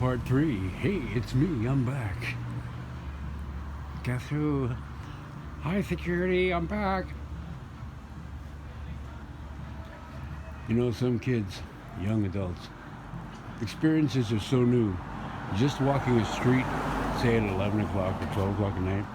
part 3. Hey, it's me, I'm back. Guess who? Hi, security, I'm back. You know, some kids, young adults, experiences are so new. Just walking a street, say at 11 o'clock or 12 o'clock at night,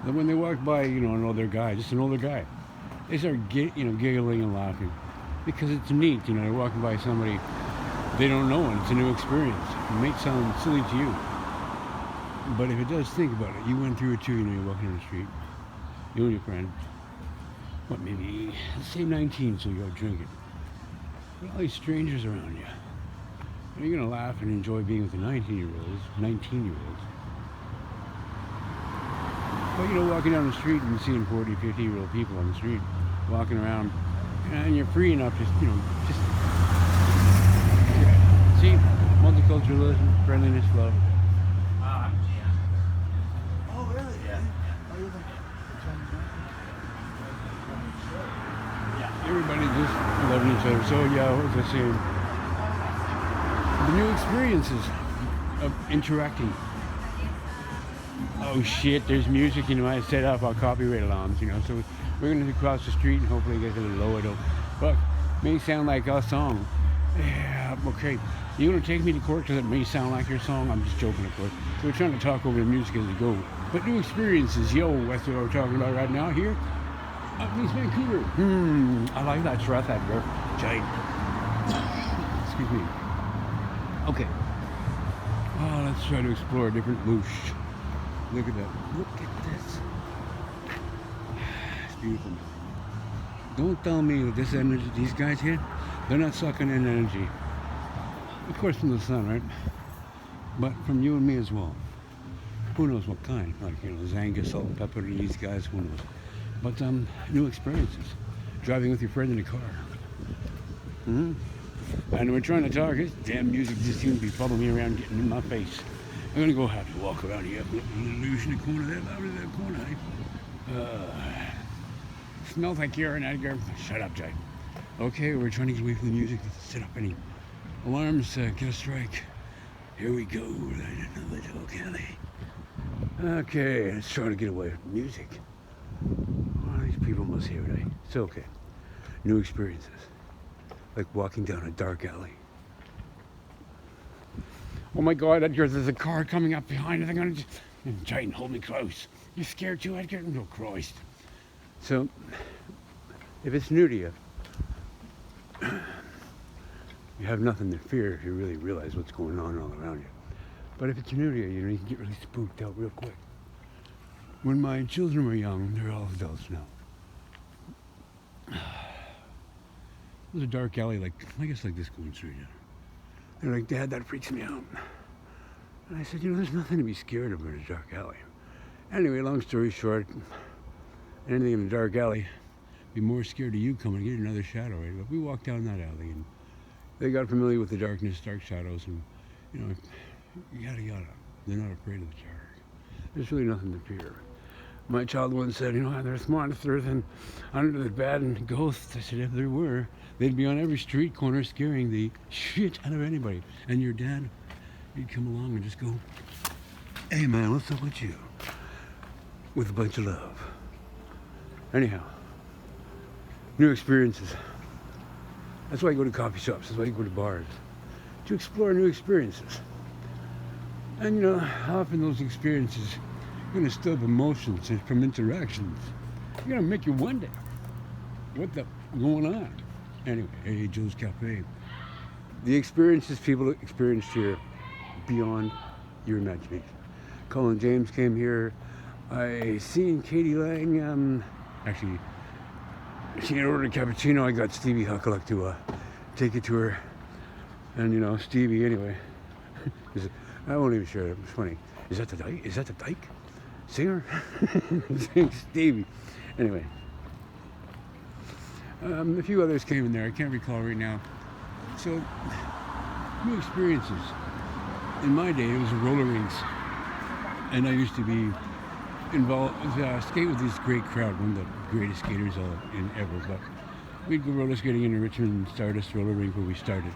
then when they walk by, an older guy, just an older guy, they start giggling and laughing because it's neat. They're walking by somebody they don't know, and it's a new experience. It may sound silly to you, but if it does, think about it. You went through it too. You're walking down the street, you and your friend. What, maybe, let's say 19, so you're out drinking. With all these strangers around you. And you're gonna laugh and enjoy being with the 19-year-olds. But walking down the street and seeing 40, 50-year-old people on the street walking around, and you're free enough to, just see multiculturalism, friendliness, love. Oh, really? Yeah. Everybody just loving each other. So yeah, what was I saying? The new experiences of interacting. Oh shit, there's music, I set up our copyright alarms, so we're gonna cross the street and hopefully get a little lower though. But may sound like our song. Yeah, okay. You're gonna take me to court because it may sound like your song? I'm just joking, of course. So we're trying to talk over the music as we go. But new experiences, that's what we're talking about right now here. Up in East Vancouver. I like that Strathad, bro. Giant. Excuse me. Okay. Oh, let's try to explore a different Loosh. Look at that. Look at this. It's beautiful. Don't tell me that this energy, these guys here, they're not sucking in energy. Of course from the sun, right? But from you and me as well. Who knows what kind? Like, Zanga, salt and pepper to these guys, who knows? But new experiences. Driving with your friend in a car. And we're trying to talk. This damn music just seems to be following me around, getting in my face. I'm gonna go have to walk around here. Loosh in the corner there, loud in that corner. Smells like urine, Edgar. Shut up, Jay. Okay, we're trying to get away from the music. Let's set up any alarms. Get a strike. Here we go. Another little Kelly. Okay, let's try to get away from music. Oh, these people must hear it. It's okay. New experiences. Like walking down a dark alley. Oh my God, Edgar, there's a car coming up behind. They're gonna just... Jane, hold me close. You scared too, Edgar? Oh, Christ. So, if it's new to you, you have nothing to fear if you really realize what's going on all around you. But if it's new to you, you can get really spooked out real quick. When my children were young, they're all adults now. It was a dark alley, like this going through, They're like, Dad, that freaks me out. And I said, there's nothing to be scared of in a dark alley. Anyway, long story short, anything in a dark alley, be more scared of you coming to get another shadow, right? But we walked down that alley, and they got familiar with the darkness, dark shadows, and, yada yada. They're not afraid of the dark. There's really nothing to fear. My child once said, there's monsters and under the bed and ghosts. I said, if there were, they'd be on every street corner scaring the shit out of anybody. And your dad, he'd come along and just go, hey man, what's up with you? With a bunch of love. Anyhow, new experiences. That's why you go to coffee shops. That's why you go to bars. To explore new experiences. And often those experiences are going to stir up emotions from interactions. You're going to make you wonder, what the going on? Anyway, hey, Joe's Cafe. The experiences people experienced here beyond your imagination. Colin James came here. I seen Katie Lang. Actually, she had ordered a cappuccino. I got Stevie Huckluck to take it to her. And Stevie anyway. I won't even share it. It's funny. Is that the dyke? Is that the dyke? Singer? Stevie. Anyway. A few others came in there. I can't recall right now. So, new experiences. In my day, it was roller rinks. And I used to be involved, skate with this great crowd, one of the greatest skaters in ever. But we'd go roller skating in the Richmond Stardust roller rink where we started.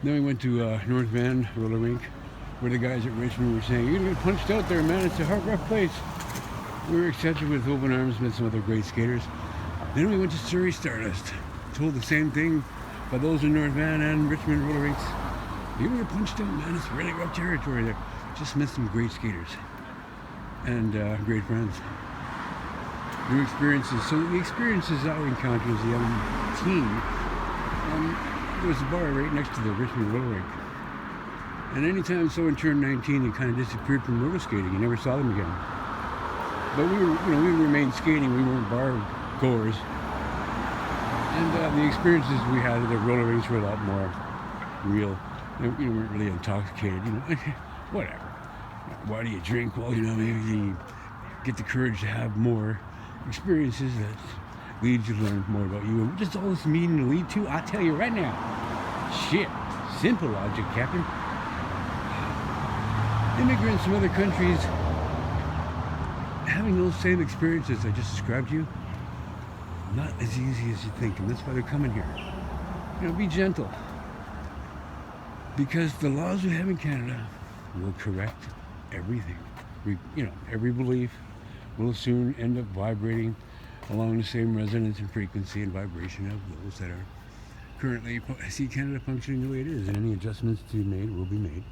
Then we went to North Van roller rink. where the guys at Richmond were saying, "You're gonna get punched out there, man. It's a hard, rough place." We were accepted with open arms, met some other great skaters. Then we went to Surrey Stardust, told the same thing by those in North Van and Richmond roller rinks. "You're gonna get punched out, man. It's really rough territory there." Just met some great skaters and great friends. New experiences. So the experiences I encountered as a young teen, there was a bar right next to the Richmond roller rink. And anytime someone turned 19, they kind of disappeared from roller skating. You never saw them again. But we remained skating. We weren't bar goers. And the experiences we had at the roller rinks were a lot more real. We weren't really intoxicated, whatever. Why do you drink? Well, maybe you get the courage to have more experiences that lead you to learn more about you. And what does all this mean to lead to? I'll tell you right now. Shit. Simple logic, Captain. Immigrants from other countries having those same experiences I just described to you, not as easy as you think, and that's why they're coming here. Be gentle. Because the laws we have in Canada will correct everything. Every belief will soon end up vibrating along the same resonance and frequency and vibration of those that are currently see Canada functioning the way it is, and any adjustments to be made will be made.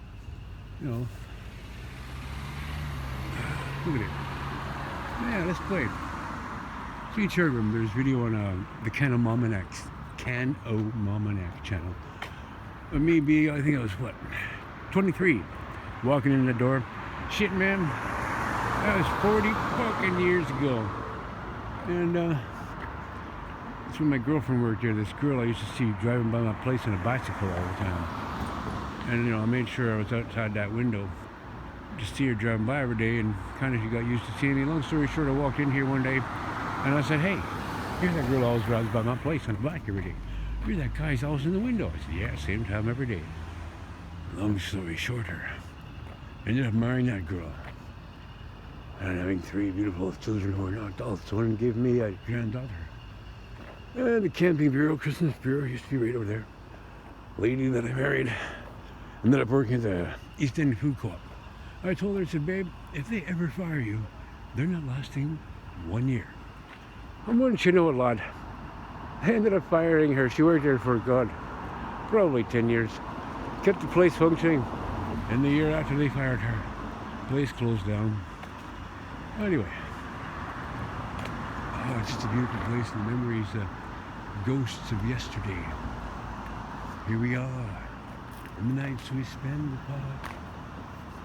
Look at it. Yeah, let's play it. So each heard them. There's video on the Can O Momanac channel. Maybe, I think I was 23, walking in the door. Shit, man, that was 40 fucking years ago. And that's when my girlfriend worked there. This girl I used to see driving by my place on a bicycle all the time. And I made sure I was outside that window to see her driving by every day, and kind of she got used to seeing me. Long story short, I walked in here one day and I said, "Hey, here's that girl who always drives by my place on a bike every day. You're that guy who's always in the window." I said, "Yeah, same time every day." Long story shorter, ended up marrying that girl and having 3 beautiful children who are now adults. One gave me a granddaughter. And the camping bureau, Christmas bureau, used to be right over there. Lady that I married ended up working at the East End Food Co-op. I told her, I said, "Babe, if they ever fire you, they're not lasting 1 year." And wouldn't you know it, lad? I ended up firing her. She worked there for, probably 10 years. Kept the place functioning. And the year after they fired her, the place closed down. Anyway. Oh, it's just a beautiful place, and the memories, ghosts of yesterday. Here we are, in the nights we spend apart,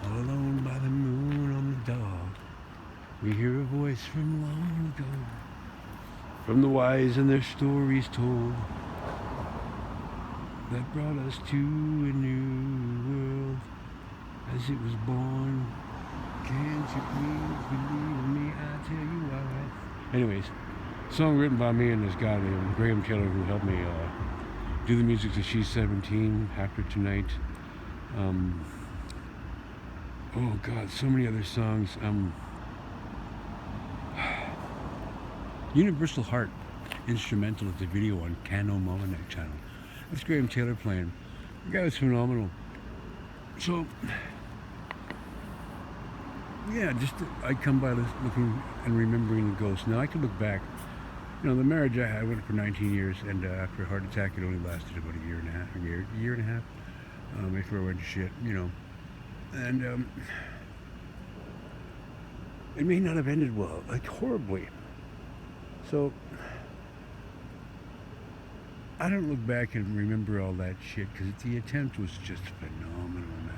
all alone by the moon on the dark. We hear a voice from long ago, from the wise and their stories told, that brought us to a new world as it was born. Can't you please believe me? I tell you why. Anyways, song written by me and this guy named Graham Taylor, who helped me do the music to She's 17, After Tonight. Oh God, so many other songs. Universal Heart, instrumental of the video on Can O Momanac channel. That's Graham Taylor playing. The guy was phenomenal. So, yeah, I come by looking and remembering the ghosts. Now I can look back. The marriage I had went for 19 years, and after a heart attack, it only lasted about a year and a half, before I went to shit, And it may not have ended well, horribly. So, I don't look back and remember all that shit, because the attempt was just phenomenal, man.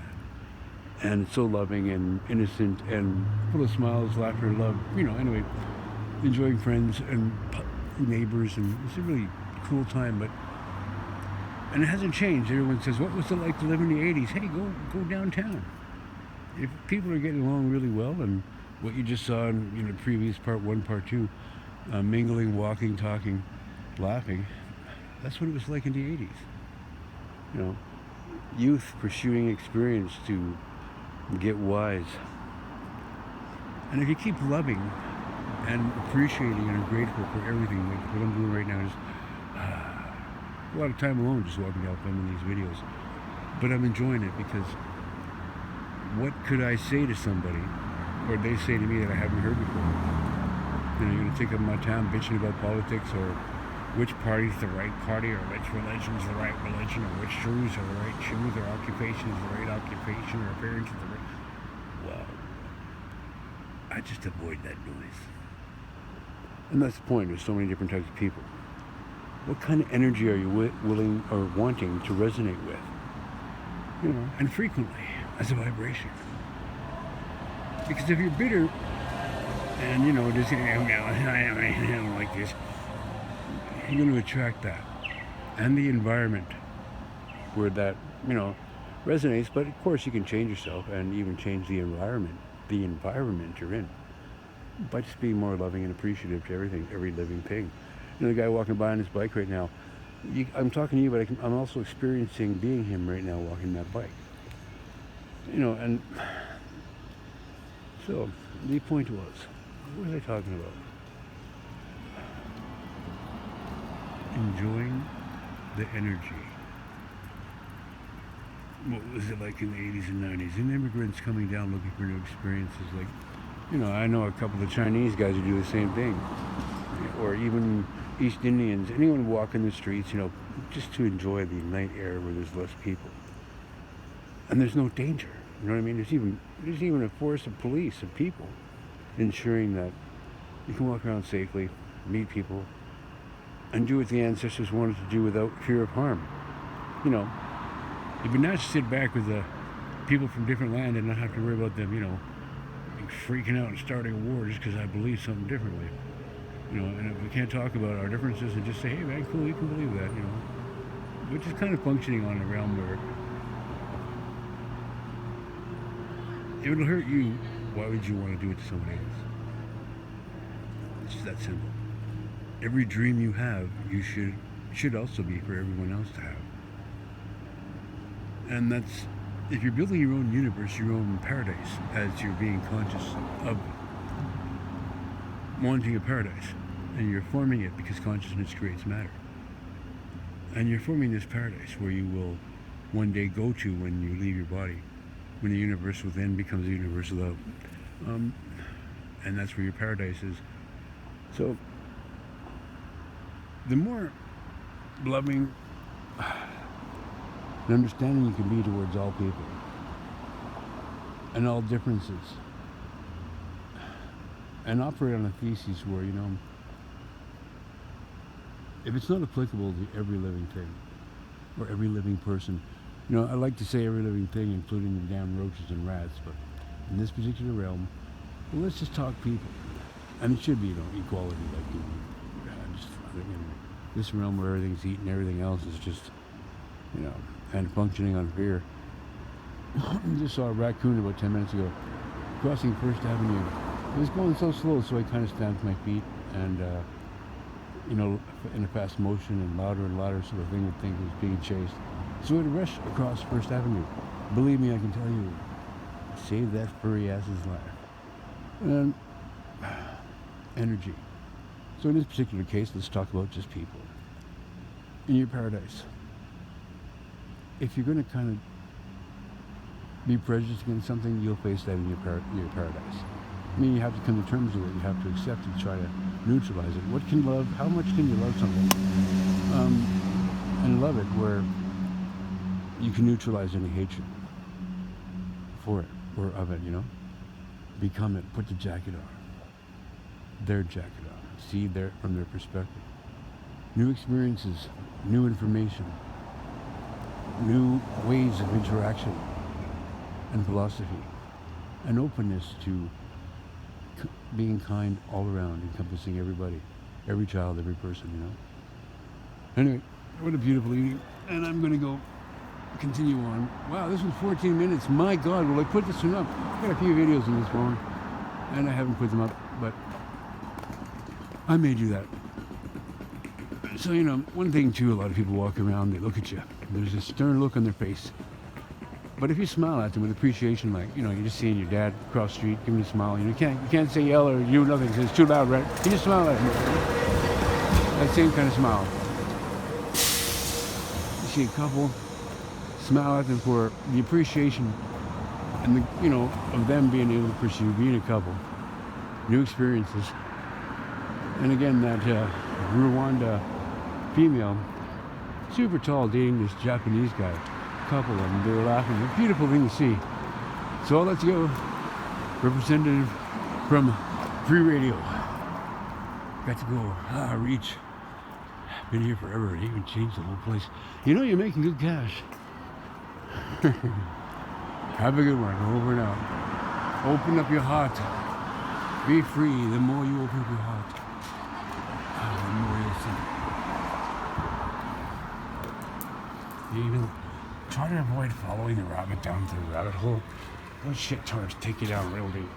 And so loving and innocent and full of smiles, laughter, love, anyway, enjoying friends and neighbors, and it's a really cool time, and it hasn't changed. Everyone says, "What was it like to live in the 80s? Hey, go downtown." If people are getting along really well, and what you just saw in the previous part 1, part 2, mingling, walking, talking, laughing, that's what it was like in the 80s. Youth pursuing experience to get wise. And if you keep loving and appreciating and are grateful for everything, like what I'm doing right now is a lot of time alone just walking out filming these videos. But I'm enjoying it because what could I say to somebody, or they say to me that I haven't heard before? You know, you're going to take up my time bitching about politics, or which party's the right party, or which religion's the right religion, or which shoes are the right shoes, or occupation is the right occupation, or appearance is the right... Well, I just avoid that noise. And that's the point. There's so many different types of people. What kind of energy are you willing or wanting to resonate with? You know, and frequently as a vibration. Because if you're bitter and, you know, just, I don't like this, you're going to attract that. And the environment where that, you know, resonates. But of course you can change yourself and even change the environment you're in, by just being more loving and appreciative to everything, every living thing. You know, the guy walking by on his bike right now, I'm talking to you, but I'm also experiencing being him right now walking that bike. You know, and so the point was, what was I talking about? Enjoying the energy. What was it like in the 80s and 90s? And immigrants coming down looking for new experiences. Like, you know, I know a couple of Chinese guys who do the same thing. Or even East Indians, anyone walking the streets, you know, just to enjoy the night air where there's less people. And there's no danger. You know what I mean? There's even a force of police, of people, ensuring that you can walk around safely, meet people, and do what the ancestors wanted to do without fear of harm. You know, it'd be nice to sit back with the people from different land and not have to worry about them, you know, freaking out and starting a war just because I believe something differently. You know, and if we can't talk about our differences and just say, hey man, cool, you can believe that, you know. We're just kind of functioning on a realm where if it'll hurt you, why would you want to do it to somebody else? It's just that simple. Every dream you have, you should also be for everyone else to have. And that's, if you're building your own universe, your own paradise, as you're being conscious of wanting a paradise, and you're forming it because consciousness creates matter. And you're forming this paradise where you will one day go to when you leave your body, when the universe within becomes a universe without. And that's where your paradise is. So, the more loving and understanding you can be towards all people and all differences, and operate on a thesis where, you know, if it's not applicable to every living thing or every living person, you know, I like to say every living thing, including the damn roaches and rats, but in this particular realm, well, let's just talk people. And it should be, you know, equality, like, you know, just in this realm where everything's eaten, everything else is just, you know, and functioning on fear. I just saw a raccoon about 10 minutes ago crossing First Avenue. It was going so slow, so I kind of stamped my feet and, you know, in a fast motion and louder, so the thing would think it was being chased. So it rushed across First Avenue. Believe me, I can tell you, save that furry ass's life. And energy. So in this particular case, let's talk about just people. In your paradise, if you're going to kind of be prejudiced against something, you'll face that in your paradise. I mean, you have to come to terms with it. You have to accept it, try to neutralize it. How much can you love something? And love it where you can neutralize any hatred for it or of it, you know? Become it, put the jacket on. Their jacket on. See from their perspective. New experiences, new information, new ways of interaction and philosophy, an openness to being kind all around, encompassing everybody, every child, every person, you know. Anyway, what a beautiful evening, and I'm going to go continue on. Wow, this was 14 minutes. My God, will I put this one up? I've got a few videos on this phone, and I haven't put them up, but I may do that. So, you know, one thing too, a lot of people walk around, they look at you. There's a stern look on their face. But if you smile at them with appreciation, like, you know, you're just seeing your dad across the street, giving you a smile, you know, you can't say yell or do nothing because it's too loud, right? You just smile at them. That same kind of smile. You see a couple, smile at them for the appreciation and of them being able to pursue, being a couple, new experiences. And again, that Rwanda female, super tall, dating this Japanese guy, couple of them, they were laughing. A beautiful thing to see. So let's go, representative from Free Radio. Got to go reach. Been here forever. They even changed the whole place. You're making good cash. Have a good one. Over and out. Open up your heart. Be free. The more you open up your heart, the more you'll see. Even try to avoid following the rabbit down to the rabbit hole. Those shit tours take you down real deep.